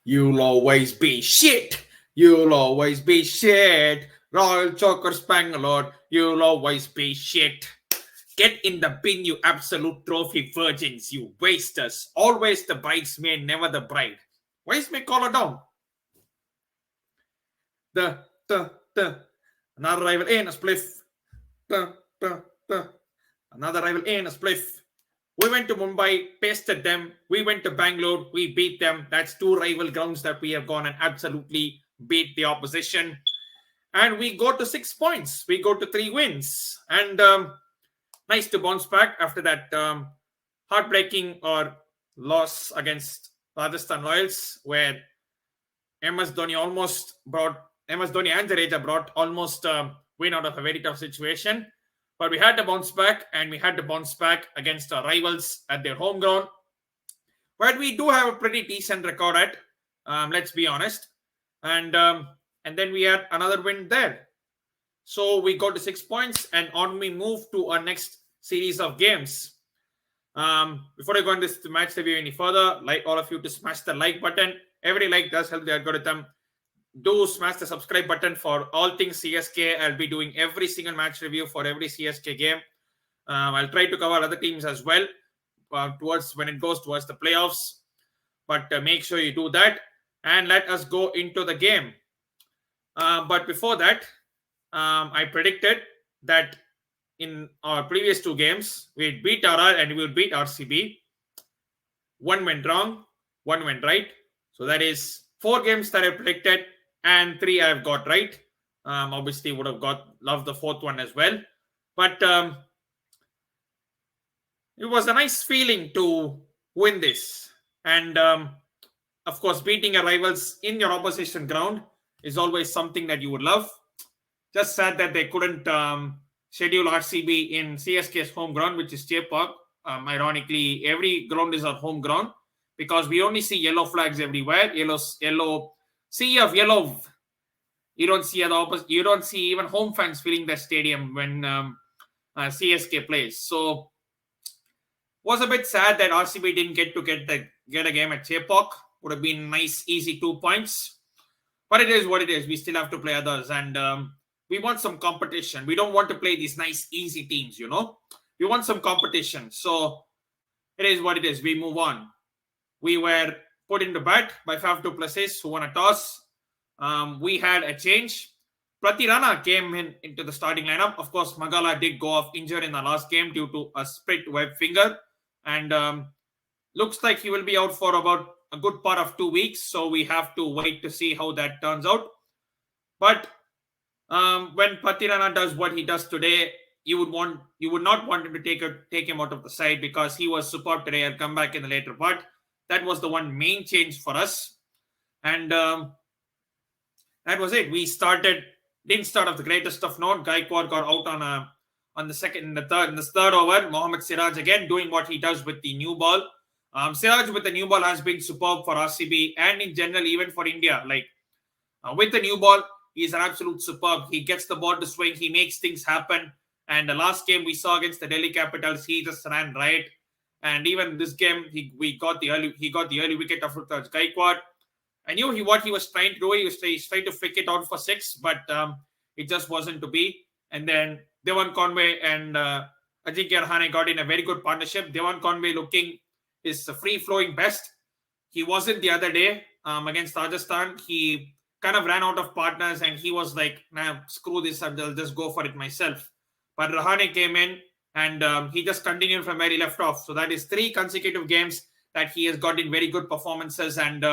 You'll always be shit. You'll always be shit. Royal Chokers Bangalore. You'll always be shit. Get in the bin, you absolute trophy virgins, you wasters. Always the bridesmaid, never the bride. Why is my collar down? The. Another rival in a spliff. The. Another rival in a spliff. We went to Mumbai, pasted them. We went to Bangalore, we beat them. That's two rival grounds that we have gone and absolutely beat the opposition. And we go to 6 points. We go to 3 wins. And nice to bounce back after that heartbreaking or loss against Rajasthan Royals, where MS Dhoni and Jadeja brought almost win out of a very tough situation. But we had to bounce back, and we had to bounce back against our rivals at their home ground. But we do have a pretty decent record at, let's be honest. And then we had another win there. So we got to 6 points, and on we move to our next series of games. Before I go on this match review any further, like all of you to smash the like button. Every like does help the algorithm. Do smash the subscribe button for all things CSK. I'll be doing every single match review for every CSK game. I'll try to cover other teams as well towards when it goes towards the playoffs. But make sure you do that, and let us go into the game. But before that, I predicted that in our previous 2 games, we'd beat RR and we would beat RCB. 1 went wrong, 1 went right. So that is 4 games that I predicted, and 3 I've got right. Obviously, would have loved the 4th one as well. But it was a nice feeling to win this. And of course, beating your rivals in your opposition ground is always something that you would love. Just sad that they couldn't schedule RCB in CSK's home ground, which is Chepauk. Ironically, every ground is our home ground, because we only see yellow flags everywhere. Yellow sea of yellow. You don't see the opposite. You don't see even home fans filling the stadium when CSK plays. So was a bit sad that RCB didn't get a game at Chepauk. Would have been nice, easy 2 points. But it is what it is. We still have to play others, and we want some competition. We don't want to play these nice, easy teams, We want some competition. So it is what it is. We move on. We were put into bat by Faf du Plessis, who won a toss. We had a change. Pratirana came into the starting lineup. Of course, Magala did go off injured in the last game due to a split web finger. And looks like he will be out for about a good part of 2 weeks. So we have to wait to see how that turns out. But when Pratirana does what he does today, you would not want him to take him out of the side, because he was superb today. I'll come back in the later part. That was the one main change for us. And that was it. We didn't start off the greatest of note. Gaikwad got out on the third over. Mohammed Siraj again doing what he does with the new ball. Siraj with the new ball has been superb for RCB and in general even for India. With the new ball, he's an absolute superb. He gets the ball to swing. He makes things happen. And the last game we saw against the Delhi Capitals, he just ran right. And even this game, he got the early wicket of Gaikwad. I knew what he was trying to do. He was trying to flick it out for 6, but it just wasn't to be. And then Devan Conway and Ajinkya Rahane got in a very good partnership. Devan Conway looking his free-flowing best. He wasn't the other day against Rajasthan. He kind of ran out of partners and he was like, nah, screw this, I'll just go for it myself. But Rahane came in and he just continued from where he left off. So that is 3 consecutive games that he has got in very good performances, and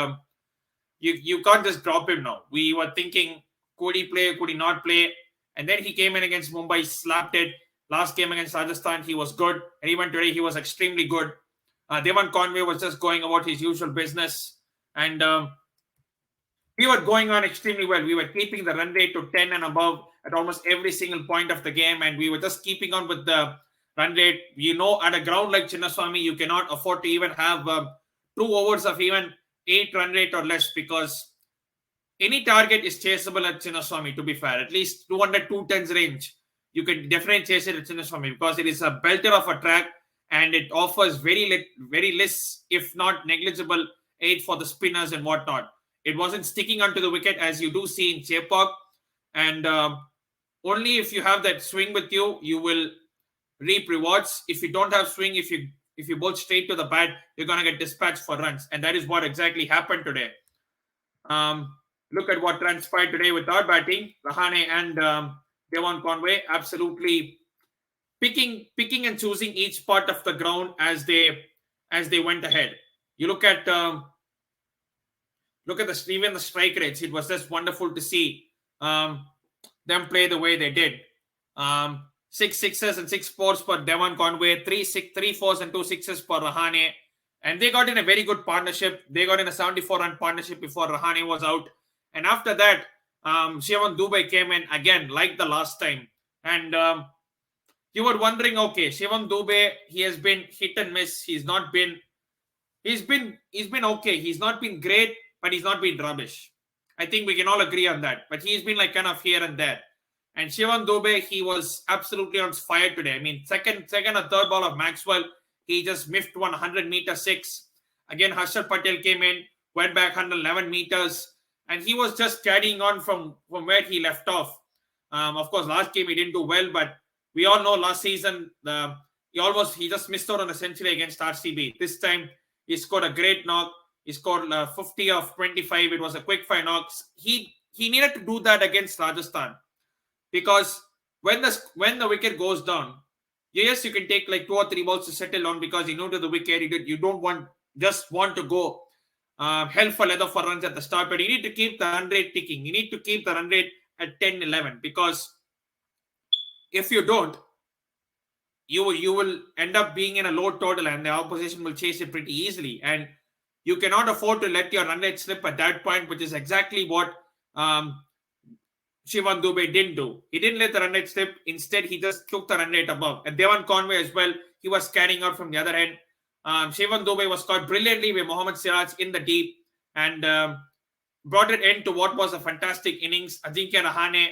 you can't just drop him now. We were thinking, could he play, could he not play? And then he came in against Mumbai, slapped it. Last game against Rajasthan, he was good. And even today, he was extremely good. Devan Conway was just going about his usual business. And we were going on extremely well. We were keeping the run rate to 10 and above at almost every single point of the game. And we were just keeping on with the run rate. At a ground like Chinnaswamy, you cannot afford to even have 2 overs of even 8 run rate or less, because any target is chaseable at Chinnaswamy, to be fair. At least 200-210s range. You can definitely chase it at Chinnaswamy because it is a belter of a track and it offers very less, if not negligible, aid for the spinners and whatnot. It wasn't sticking onto the wicket as you do see in Chepauk. And only if you have that swing with you, you will reap rewards. If you don't have swing, if you bowl straight to the bat, you're going to get dispatched for runs. And that is what exactly happened today. Look at what transpired today with our batting. Rahane and Devon Conway absolutely picking and choosing each part of the ground as they went ahead. You look at even the strike rates. It was just wonderful to see them play the way they did. 6 sixes and 6 fours for Devon Conway, 3 fours and 2 sixes for Rahane. And they got in a very good partnership. They got in a 74-run partnership before Rahane was out. And after that, Shivam Dube came in again, like the last time. And you were wondering, okay, Shivam Dube, he has been hit and miss. He's been okay. He's not been great, but he's not been rubbish. I think we can all agree on that. But he's been like kind of here and there. And Shivam Dube, he was absolutely on fire today. I mean, second or third ball of Maxwell, he just miffed 100-meter 6. Again, Harshal Patel came in, went back 111 meters. And he was just carrying on from where he left off. Of course, last game he didn't do well, but we all know last season he just missed out on a century against RCB. This time he scored a great knock. He scored 50 of 25. It was a quick fire knock. He needed to do that against Rajasthan, because when the wicket goes down, yes, you can take like 2 or 3 balls to settle down because you know to the wicket you don't want to go hell for leather for runs at the start, but you need to keep the run rate ticking. You need to keep the run rate at 10-11, because if you don't, you will end up being in a low total and the opposition will chase it pretty easily. And you cannot afford to let your run rate slip at that point, which is exactly what Shivam Dube didn't do. He didn't let the run rate slip. Instead, he just took the run rate above. And Devon Conway as well, he was carrying out from the other end. Shivam Dube was caught brilliantly with Mohammed Siraj in the deep and brought it end to what was a fantastic innings. Ajinkya Rahane,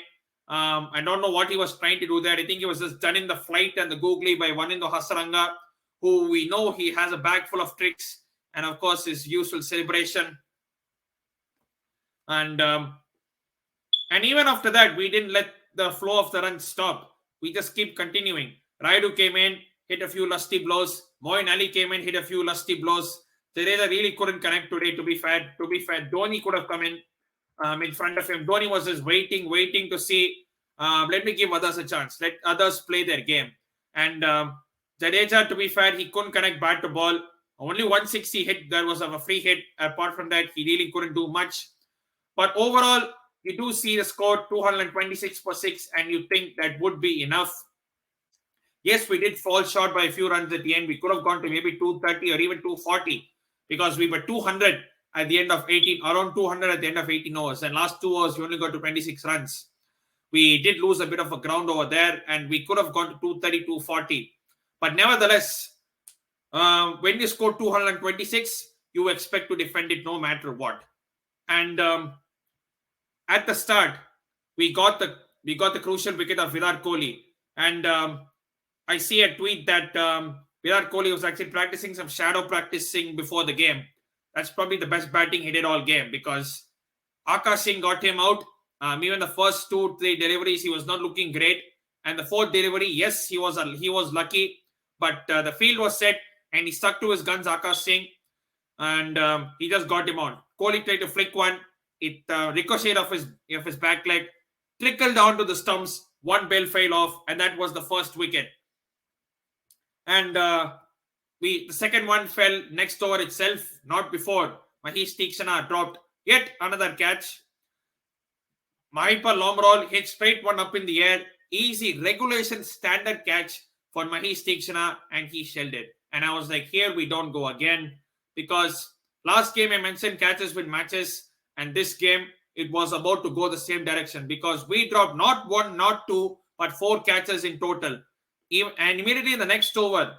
I don't know what he was trying to do there. I think he was just done in the flight and the googly by Wanindu Hasaranga, who we know he has a bag full of tricks, and of course his usual celebration. And even after that, we didn't let the flow of the runs stop. We just keep continuing. Raidu came in, hit a few lusty blows. Moin Ali came in, hit a few lusty blows. Teresa really couldn't connect today, to be fair. Dhoni could have come in front of him. Dhoni was just waiting to see, let me give others a chance. Let others play their game. And Jadeja, to be fair, he couldn't connect bat to ball. Only 160 hit. There was a free hit. Apart from that, he really couldn't do much. But overall, you do see the score 226 for 6, and you think that would be enough. Yes, we did fall short by a few runs at the end. We could have gone to maybe 230 or even 240 because we were 200 at the end of 18, around 200 at the end of 18 overs. And last 2 overs, we only got to 26 runs. We did lose a bit of a ground over there, and we could have gone to 230, 240. But nevertheless, when you score 226, you expect to defend it no matter what. And at the start, we got the crucial wicket of Virat Kohli. And I see a tweet that Virat Kohli was actually practicing some shadow practicing before the game. That's probably the best batting he did all game, because Akash got him out. Even the first 2-3 deliveries, he was not looking great. And the 4th delivery, yes, he was lucky, but the field was set and he stuck to his guns, Akash Singh, and he just got him out. Kohli tried to flick one. It ricocheted off his back leg, trickled down to the stumps. One bell fell off, and that was the first wicket. And the second one fell next over itself, not before. Mahesh Theekshana dropped yet another catch. Mahipal Lomror hit straight one up in the air. Easy regulation standard catch for Mahesh Theekshana, and he shelled it. And I was like, here we don't go again, because last game I mentioned catches with matches, and this game it was about to go the same direction, because we dropped not 1, not 2, but 4 catches in total. And immediately in the next over,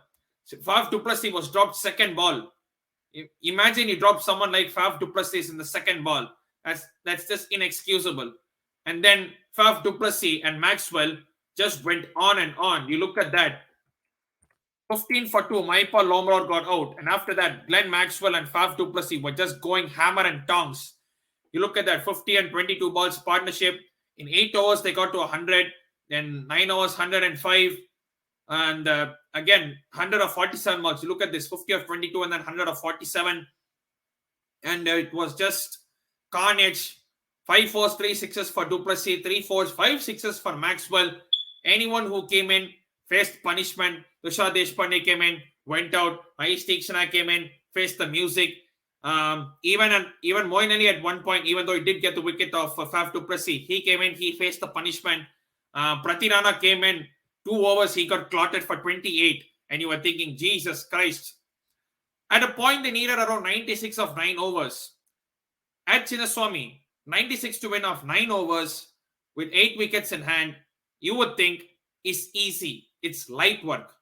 Faf du Plessis was dropped second ball. Imagine you drop someone like Faf du Plessis in the second ball. That's just inexcusable. And then Faf du Plessis and Maxwell just went on and on. You look at that. 15 for 2, Mahipal Lomror got out. And after that, Glenn Maxwell and Faf du Plessis were just going hammer and tongs. You look at that 50 and 22 balls partnership. In 8 overs, they got to 100. Then 9 overs, 105. And again, 100 of 47 balls. You look at this 50 of 22 and then 100 of 47. And it was just carnage. 5 fours, 3 sixes for du Plessis, 3 fours, 5 sixes for Maxwell. Anyone who came in faced punishment. Tushar Deshpande came in, went out. Mahesh Theekshana came in, faced the music. Even Moeen Ali at one point, even though he did get the wicket of Faf du Plessis, he came in, he faced the punishment. Prathi Rana came in, 2 overs, he got clotted for 28. And you were thinking, Jesus Christ. At a point, they needed around 96 of 9 overs. At Chinnaswamy, 96 to win of 9 overs with 8 wickets in hand, you would think is easy. It's light work.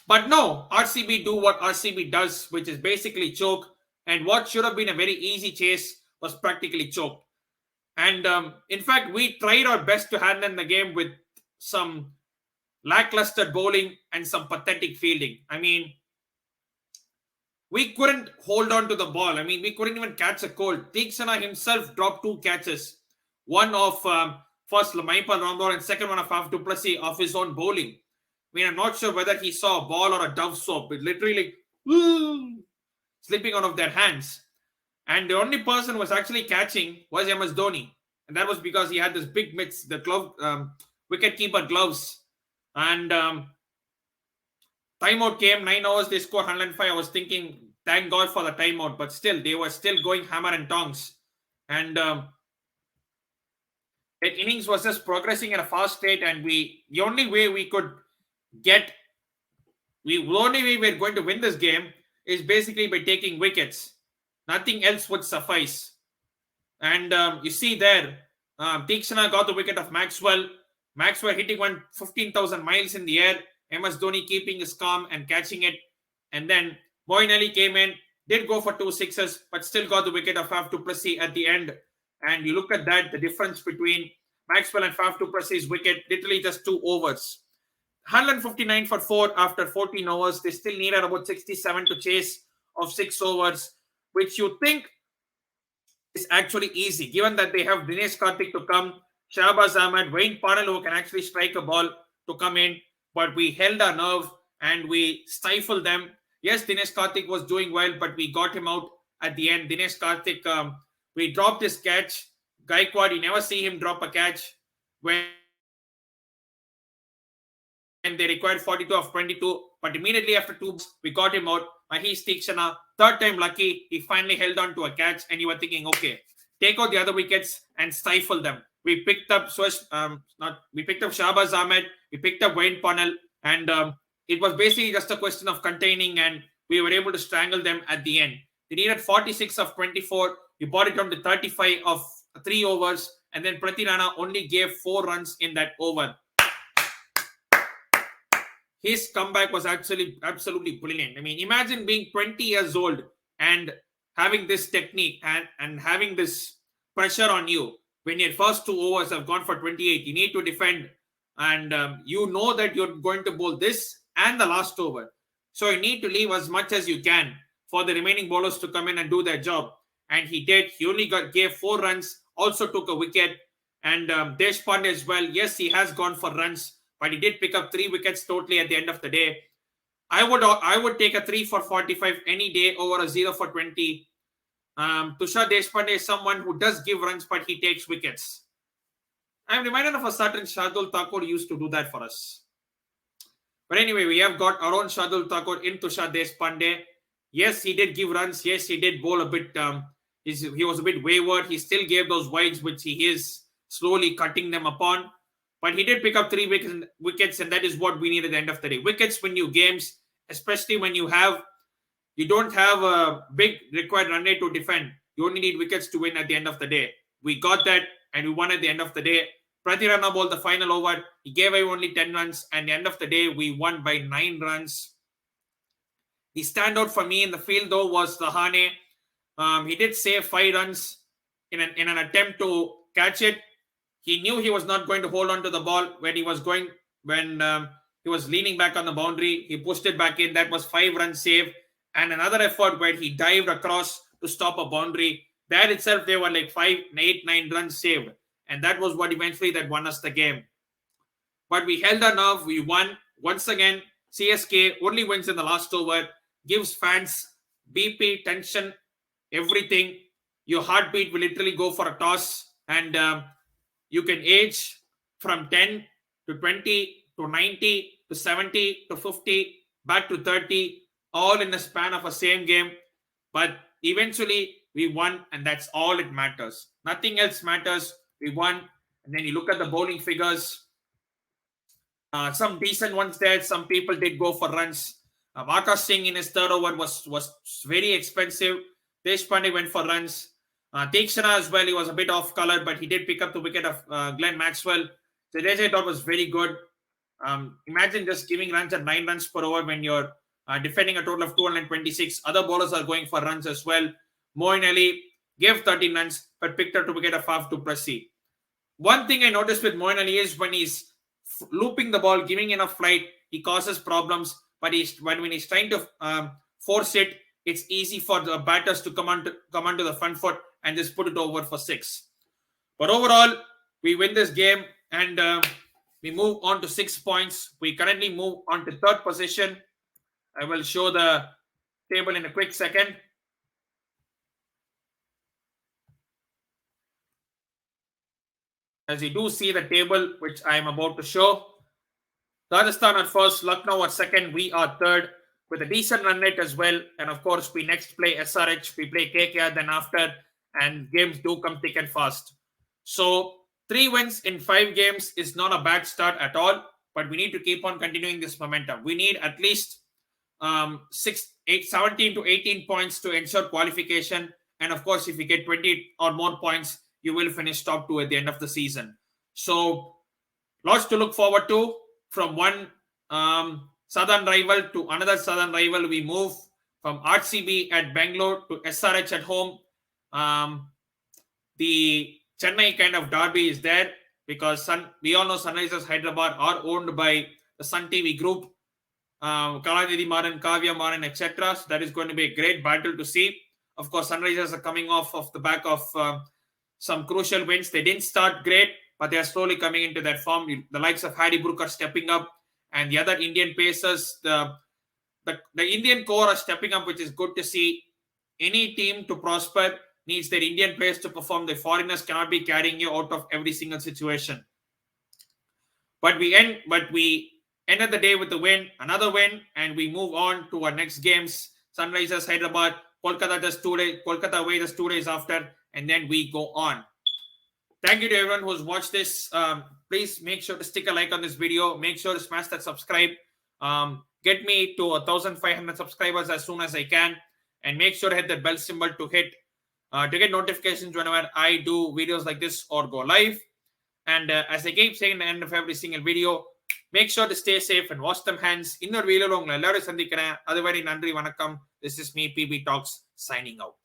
But no, RCB do what RCB does, which is basically choke. And what should have been a very easy chase was practically choked. And in fact, we tried our best to handle the game with some lackluster bowling and some pathetic fielding. I mean, we couldn't hold on to the ball. I mean, we couldn't even catch a cold. Theekshana himself dropped 2 catches. One of first Mahipal Lomror and second one of Faf du Plessis of his own bowling. I mean, I'm not sure whether he saw a ball or a dove soap. It literally slipping out of their hands. And the only person who was actually catching was MS Dhoni. And that was because he had this big mitts, the glove, wicket-keeper gloves. And timeout came, 9 overs, they scored 105. I was thinking, thank God for the timeout. But still, they were still going hammer and tongs. And the innings was just progressing at a fast rate. And the only way we were going to win this game is basically by taking wickets. Nothing else would suffice. And you see there, Theekshana got the wicket of Maxwell. Maxwell hitting 15,000 miles in the air. MS Dhoni keeping his calm and catching it. And then Moeen Ali came in, did go for 2 sixes, but still got the wicket of Faf du Plessis at the end. And you look at that, the difference between Maxwell and Faf du Plessis' wicket, literally just 2 overs. 159 for 4 after 14 overs. They still needed about 67 to chase of 6 overs, which you think is actually easy, given that they have Dinesh Karthik to come, Shahbaz, Ahmed, Parnell who can actually strike a ball to come in. But we held our nerve and we stifled them. Yes, Dinesh Karthik was doing well, but we got him out at the end. Dinesh Karthik, we dropped his catch. Gaikwad, you never see him drop a catch when they required 42 of 22. But immediately after 2, we got him out. Mahesh Theekshana, third time lucky, he finally held on to a catch. And you were thinking, okay, take out the other wickets and stifle them. We picked up Shahbaz Ahmed, we picked up Parnell, and it was basically just a question of containing, and we were able to strangle them at the end. They needed 46 of 24. We brought it down to 35 of 3 overs, and then Prathi Rana only gave 4 runs in that over. His comeback was actually absolutely brilliant. I mean, imagine being 20 years old and having this technique and having this pressure on you. When your first 2 overs have gone for 28, you need to defend, and you know that you're going to bowl this and the last over. So you need to leave as much as you can for the remaining bowlers to come in and do their job. And he did. He only gave 4 runs, also took a wicket. And Deshpande as well. Yes, he has gone for runs, but he did pick up 3 wickets totally at the end of the day. I would take a 3 for 45 any day over a 0 for 20. Tushar Deshpande is someone who does give runs, but he takes wickets. I'm reminded of a certain Shardul Thakur used to do that for us. But anyway, we have got our own Shardul Thakur in Tushar Deshpande. Yes, he did give runs. Yes, he did bowl a bit. He was a bit wayward. He still gave those wides, which he is slowly cutting them upon. But he did pick up 3 wickets, and that is what we need at the end of the day. Wickets win you games, especially when you don't have a big required run rate to defend. You only need wickets to win at the end of the day. We got that, and we won at the end of the day. Prathi Rana bowled the final over. He gave away only 10 runs, and at the end of the day, we won by 9 runs. The standout for me in the field, though, was Rahane. He did save 5 runs in an attempt to catch it. He knew he was not going to hold on to the ball when he was leaning back on the boundary. He pushed it back in. That was 5 run save. And another effort where he dived across to stop a boundary. There itself, they were like 5, 8, 9 runs saved. And that was what eventually that won us the game. But we held our nerve. We won. Once again, CSK only wins in the last over. Gives fans BP, tension, everything. Your heartbeat will literally go for a toss. And you can age from 10 to 20 to 90 to 70 to 50, back to 30, all in the span of a same game. But eventually, we won, and that's all it matters. Nothing else matters. We won. And then you look at the bowling figures. Some decent ones there. Some people did go for runs. Akash Singh in his third over was very expensive. Deshpande went for runs. Tikshana as well, he was a bit off color, but he did pick up the wicket of Glenn Maxwell. So I thought was very good. Imagine just giving runs at 9 runs per over when you're defending a total of 226. Other bowlers are going for runs as well. Moeen Ali gave 13 runs, but picked up the wicket of half to Plessis. One thing I noticed with Moeen Ali is when he's looping the ball, giving enough flight, he causes problems. But when he's trying to force it, it's easy for the batters to come onto the front foot and just put it over for 6. But overall, we win this game and we move on to 6 points. We currently move on to 3rd position. I will show the table in a quick second. As you do see the table, which I am about to show. Rajasthan at first, Lucknow at second, we are third with a decent run rate as well. And of course, we next play SRH, we play KKR then after, and games do come thick and fast. So 3 wins in 5 games is not a bad start at all, but we need to keep on continuing this momentum. We need at least 17 to 18 points to ensure qualification. And of course, if we get 20 or more points, you will finish top 2 at the end of the season. So lots to look forward to. From one southern rival to another southern rival, we move from RCB at Bangalore to SRH at home. The Chennai kind of derby is there because we all know Sunrisers Hyderabad are owned by the Sun TV group. Kalanidhi Maran, Kavya Maran, etc. So that is going to be a great battle to see. Of course, Sunrisers are coming off the back of some crucial wins. They didn't start great, but they are slowly coming into that form. The likes of Harry Brook are stepping up, and the other Indian pacers, the Indian core are stepping up, which is good to see. Any team to prosper needs their Indian players to perform. The foreigners cannot be carrying you out of every single situation. But we ended the day with a win, another win, and we move on to our next games. Sunrisers Hyderabad, Kolkata away just 2 days after, and then we go on. Thank you to everyone who's watched this. Please make sure to stick a like on this video. Make sure to smash that subscribe. Get me to 1,500 subscribers as soon as I can. And make sure to hit that bell symbol to get notifications whenever I do videos like this or go live. And as I keep saying at the end of every single video, make sure to stay safe and wash them hands. This is me, PB Talks, signing out.